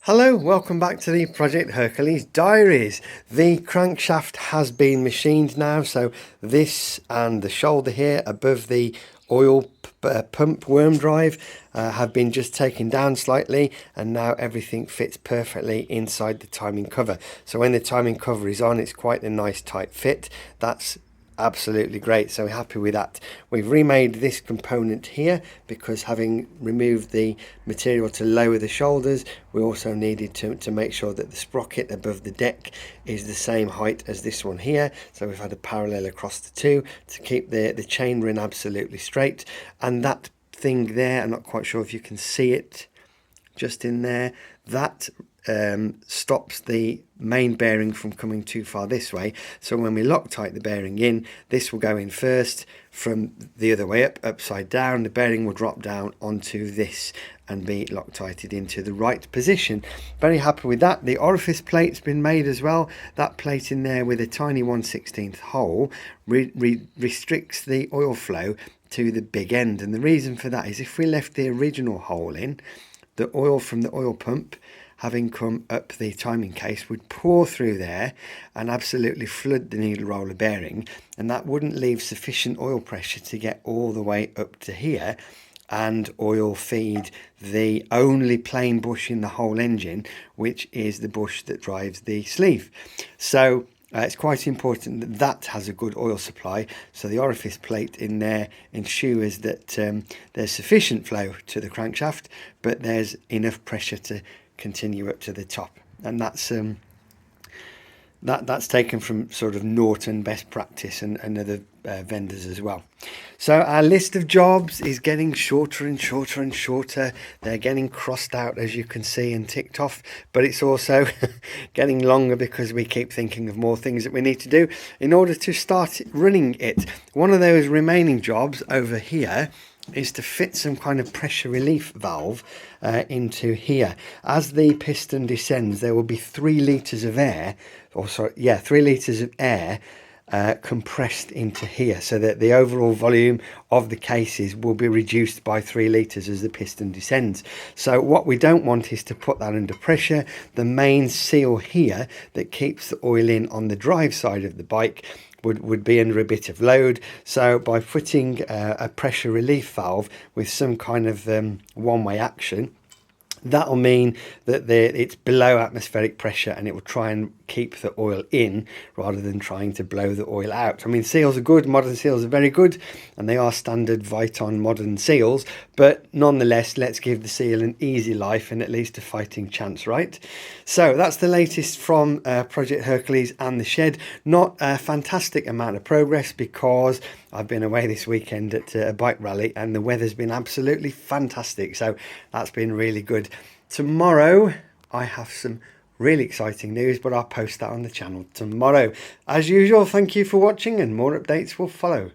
Hello, welcome back to the Project Hercules Diaries. The crankshaft has been machined now, so this and the shoulder here above the oil pump worm drive have been just taken down slightly, and now everything fits perfectly inside the timing cover. So when the timing cover is on, it's quite a nice tight fit. That's absolutely great, so we're happy with that. We've remade this component here because having removed the material to lower the shoulders, we also needed to make sure that the sprocket above the deck is the same height as this one here, so we've had a parallel across the two to keep the chain ring absolutely straight. And that thing there, I'm not quite sure if you can see it just in there, that stops the main bearing from coming too far this way. So when we Loctite the bearing in, this will go in first. From the other way up, upside down, the bearing will drop down onto this and be Loctited into the right position. Very happy with that. The orifice plate's been made as well. That plate in there with a tiny 1/16 hole restricts the oil flow to the big end, and the reason for that is if we left the original hole in, the oil from the oil pump, having come up the timing case, would pour through there and absolutely flood the needle roller bearing, and that wouldn't leave sufficient oil pressure to get all the way up to here and oil feed the only plain bush in the whole engine, which is the bush that drives the sleeve. So it's quite important that that has a good oil supply, so the orifice plate in there ensures that there's sufficient flow to the crankshaft, but there's enough pressure to continue up to the top. And that's taken from sort of Norton best practice and other vendors as well. So our list of jobs is getting shorter and shorter and shorter. They're getting crossed out, as you can see, and ticked off, but it's also getting longer because we keep thinking of more things that we need to do in order to start running it. One of those remaining jobs over here is to fit some kind of pressure relief valve into here. As the piston descends, there will be 3 litres of air, 3 litres of air compressed into here, so that the overall volume of the cases will be reduced by 3 litres as the piston descends. So what we don't want is to put that under pressure. The main seal here that keeps the oil in on the drive side of the bike would be under a bit of load. So by putting a pressure relief valve with some kind of one-way action, that'll mean that it's below atmospheric pressure, and it will try and keep the oil in rather than trying to blow the oil out. I mean, seals are good, modern seals are very good, and they are standard Viton modern seals, but nonetheless, let's give the seal an easy life and at least a fighting chance, right? So that's the latest from Project Hercules and the shed. Not a fantastic amount of progress because I've been away this weekend at a bike rally and the weather's been absolutely fantastic, so that's been really good. Tomorrow I have some really exciting news, but I'll post that on the channel tomorrow. As usual, thank you for watching, and more updates will follow.